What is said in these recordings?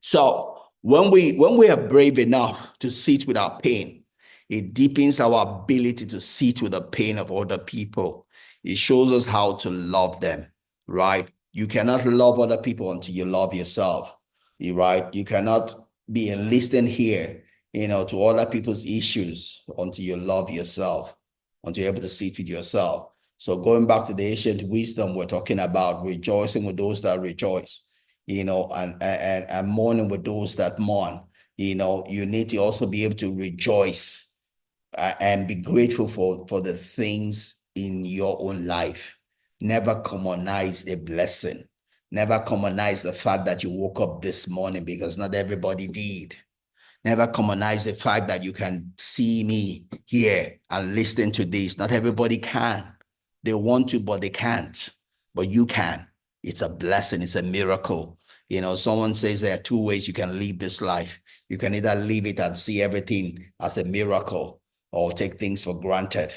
So when we are brave enough to sit with our pain, it deepens our ability to sit with the pain of other people. It shows us how to love them, right? You cannot love other people until you love yourself, right? You cannot be a listening here, to other people's issues until you love yourself, until you're able to sit with yourself. So going back to the ancient wisdom, we're talking about rejoicing with those that rejoice, and mourning with those that mourn. You need to also be able to rejoice, and be grateful for the things in your own life. Never commonize a blessing. Never commonize the fact that you woke up this morning, because not everybody did. Never commonize the fact that you can see me here and listen to this. Not everybody can. They want to, but they can't. But you can. It's a blessing. It's a miracle. Someone says there are two ways you can live this life. You can either live it and see everything as a miracle, or take things for granted,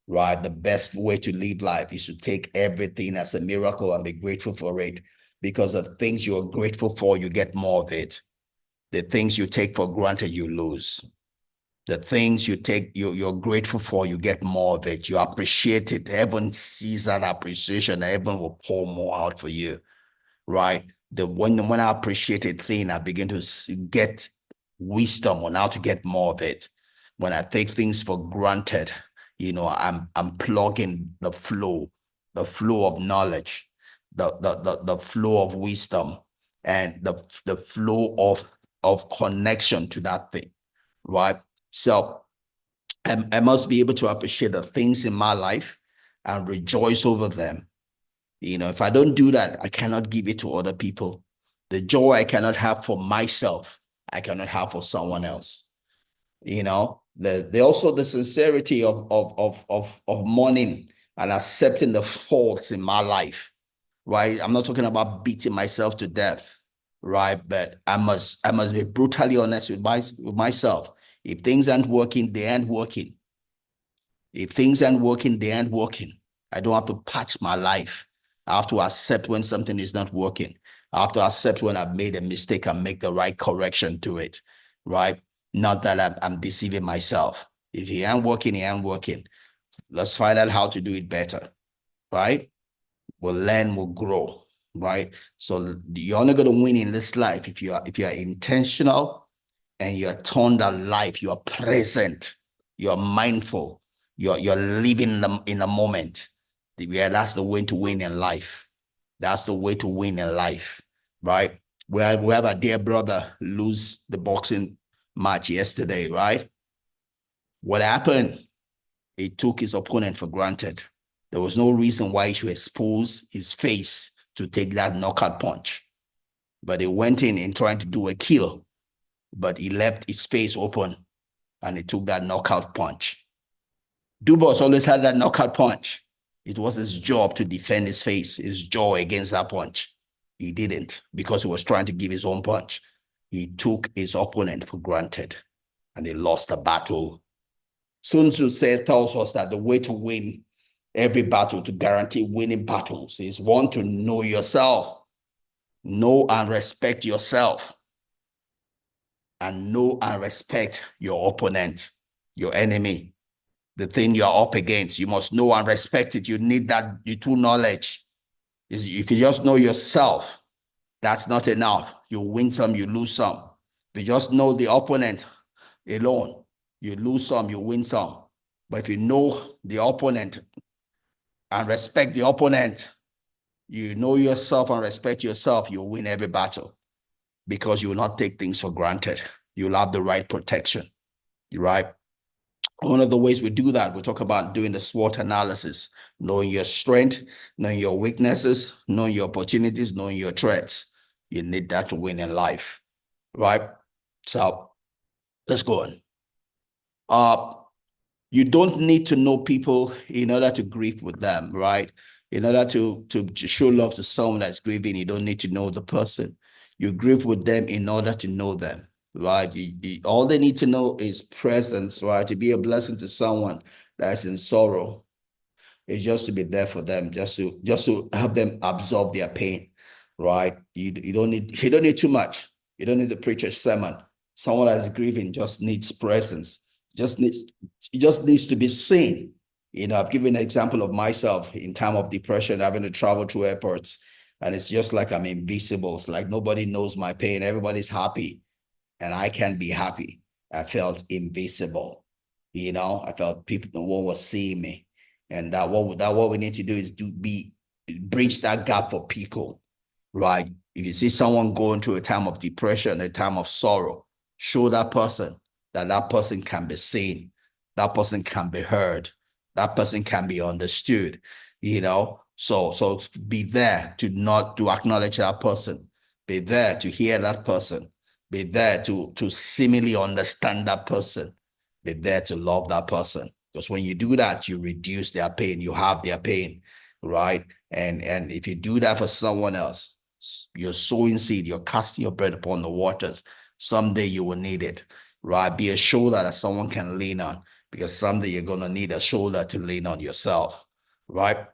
right? The best way to live life is to take everything as a miracle and be grateful for it, because the things you're grateful for, you get more of it. The things you take for granted, you lose. The things you're grateful for, you get more of it. You appreciate it. Heaven sees that appreciation. Heaven will pour more out for you, right? When I appreciate a thing, I begin to get wisdom on how to get more of it. When I take things for granted, I'm plugging the flow of knowledge, the flow of wisdom, and the flow of connection to that thing, right? So I must be able to appreciate the things in my life and rejoice over them. If I don't do that, I cannot give it to other people. The joy I cannot have for myself, I cannot have for someone else. Also the sincerity of mourning and accepting the faults in my life, right? I'm not talking about beating myself to death, right? But I must be brutally honest with myself. If things aren't working, they aren't working. If things aren't working, they aren't working. I don't have to patch my life. I have to accept when something is not working. I have to accept when I've made a mistake and make the right correction to it, right? Not that I'm deceiving myself. If he ain't working, he ain't working. Let's find out how to do it better, right? We'll learn, we'll grow, right? So you're only going to win in this life if you're intentional, and you're turned alive, you're present, you're mindful, you're living in the moment. Yeah, that's the way to win in life. That's the way to win in life, right? We have a dear brother lose the boxing match yesterday, right? What happened? He took his opponent for granted. There was no reason why he should expose his face to take that knockout punch. But he went in trying to do a kill, but he left his face open and he took that knockout punch. Dubos always had that knockout punch. It was his job to defend his face, his jaw against that punch. He didn't, because he was trying to give his own punch. He took his opponent for granted and he lost the battle. Sun Tzu tells us that the way to win every battle, to guarantee winning battles, is one, to know yourself, know and respect yourself, and know and respect your opponent, your enemy, the thing you're up against. You must know and respect it. You need that true knowledge. If you just know yourself, that's not enough. You win some, you lose some. If you just know the opponent alone, you lose some, you win some. But if you know the opponent and respect the opponent, you know yourself and respect yourself, you'll win every battle, because you will not take things for granted. You'll have the right protection, right? One of the ways we do that, we talk about doing the SWOT analysis, knowing your strength, knowing your weaknesses, knowing your opportunities, knowing your threats. You need that to win in life, right? So let's go on. You don't need to know people in order to grieve with them, right? In order to show love to someone that's grieving, you don't need to know the person. You grieve with them in order to know them, right? All they need to know is presence, right? To be a blessing to someone that's in sorrow is just to be there for them, just to help them absorb their pain, right? You don't need too much. You don't need to preach a sermon. Someone that's grieving just needs presence. Just needs, it just needs to be seen. I've given an example of myself in time of depression, having to travel through airports, and it's just like I'm invisible. It's like nobody knows my pain. Everybody's happy, and I can't be happy. I felt invisible. I felt people, no one was seeing me, and what we need to do is bridge that gap for people, right? If you see someone going through a time of depression, a time of sorrow, show that person that that person can be seen, that person can be heard, that person can be understood, So be there to acknowledge that person, be there to hear that person, be there to seemingly understand that person, be there to love that person. Because when you do that, you reduce their pain, you have their pain, right? And if you do that for someone else, you're sowing seed, you're casting your bread upon the waters. Someday you will need it, right? Be a shoulder that someone can lean on, because someday you're going to need a shoulder to lean on yourself, right?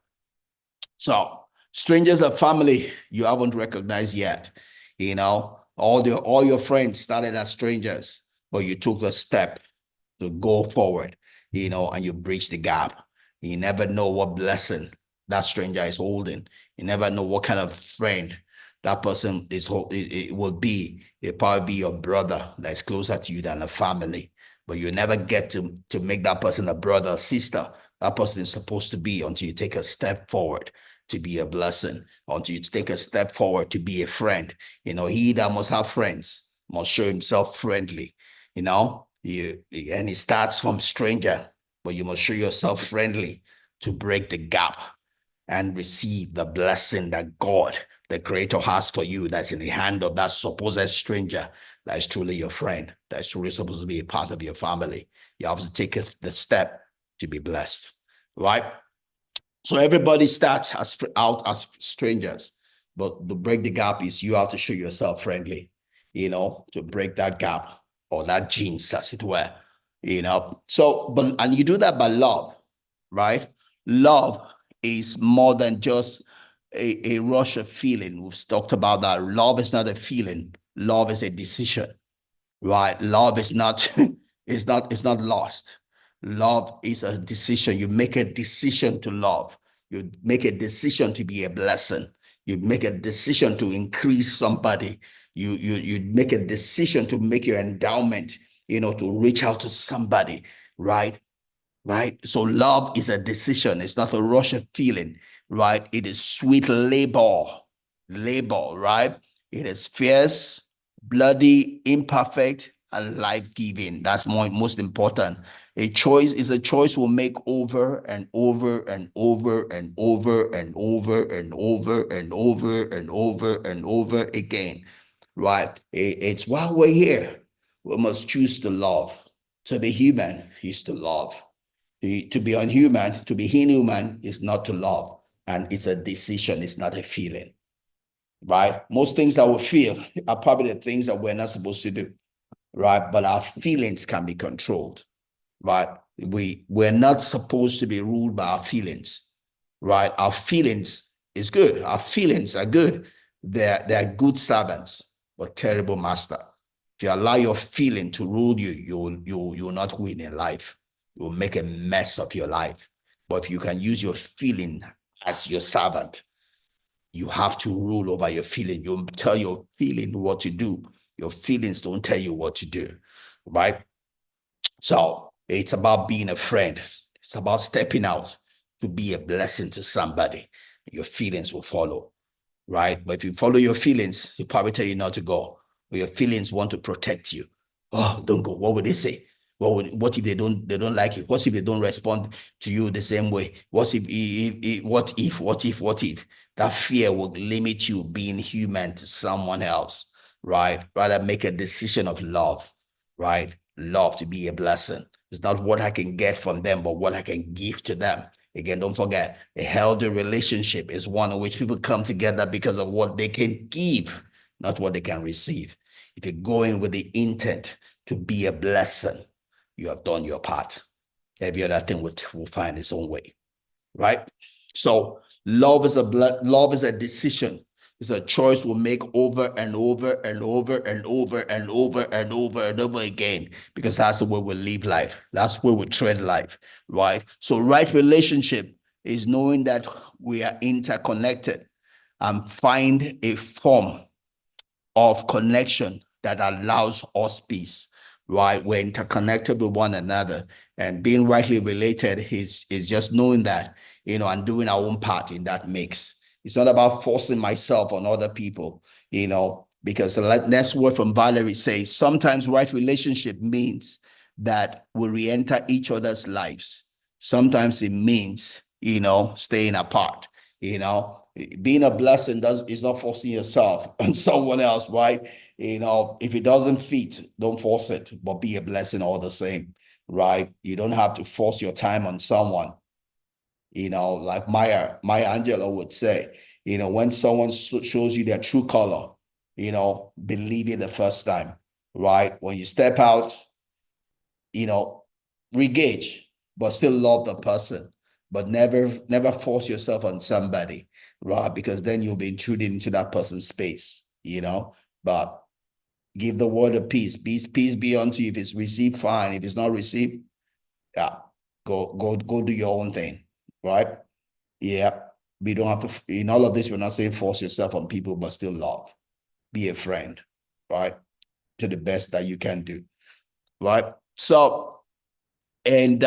So strangers and family you haven't recognized yet. All your friends started as strangers, but you took the step to go forward, and you bridge the gap. You never know what blessing that stranger is holding. You never know what kind of friend that person it will be. It'll probably be your brother that's closer to you than a family, but you never get to make that person a brother or sister. That person is supposed to be until you take a step forward to be a blessing, until you take a step forward to be a friend. He that must have friends must show himself friendly. And it starts from stranger, but you must show yourself friendly to break the gap and receive the blessing that God, the Creator, has for you, that's in the hand of that supposed stranger that is truly your friend, that's truly supposed to be a part of your family. You have to take the step to be blessed, right? So everybody starts out as strangers, but to break the gap is you have to show yourself friendly, to break that gap or that genes, as it were, and you do that by love, right? Love is more than just a rush of feeling. We've talked about that. Love is not a feeling. Love is a decision, right? Love is not, it's not lost. Love is a decision. You make a decision to love. You make a decision to be a blessing. You make a decision to increase somebody. You make a decision to make your endowment, to reach out to somebody, right? Right? So love is a decision. It's not a rush of feeling, right? It is sweet labor, right? It is fierce, bloody, imperfect, and life-giving. That's most important. A choice is a choice we'll make over and over and over and over and over and over and over and over and over again, right? It's while we're here, we must choose to love. To be human is to love. To be unhuman, to be inhuman is not to love. And it's a decision, it's not a feeling, right? Most things that we feel are probably the things that we're not supposed to do, right? But our feelings can be controlled, right? We're not supposed to be ruled by our feelings, right? Our feelings is good. Our feelings are good. They're good servants, but terrible master. If you allow your feeling to rule you, you'll not win in life. You'll make a mess of your life. But if you can use your feeling as your servant, you have to rule over your feeling. You tell your feeling what to do. Your feelings don't tell you what to do, right? So it's about being a friend. It's about stepping out to be a blessing to somebody. Your feelings will follow, right? But if you follow your feelings, they probably tell you not to go. Or your feelings want to protect you. Oh, don't go. What would they say? What if they don't like it? What if they don't respond to you the same way? What if that fear will limit you being human to someone else, right? Rather make a decision of love, right? Love to be a blessing. It's not what I can get from them, but what I can give to them. Again, don't forget, a healthy relationship is one in which people come together because of what they can give, not what they can receive. If you go in with the intent to be a blessing, you have done your part. Every other thing will find its own way, right? So love is a decision. It's a choice we'll make over and over and over and over and over and over and over again, because that's the way we live life. That's where we tread life, right? So right relationship is knowing that we are interconnected and find a form of connection that allows us peace, right? We're interconnected with one another, and being rightly related is just knowing that, and doing our own part in that mix. It's not about forcing myself on other people, because the next word from Valerie says sometimes right relationship means that we re-enter each other's lives. Sometimes it means, staying apart, being a blessing is not forcing yourself on someone else, right? If it doesn't fit, don't force it, but be a blessing all the same, right? You don't have to force your time on someone. Like Maya Angelou would say, when someone shows you their true color, believe it the first time, right? When you step out, you know, regauge, but still love the person. But never force yourself on somebody, right? Because then you'll be intruding into that person's space. But give the word of peace. Peace be unto you. If it's received, fine. If it's not received, yeah, go do your own thing, right? Yeah. We don't have to, in all of this, we're not saying force yourself on people, but still love. Be a friend, right? To the best that you can do, right? So, and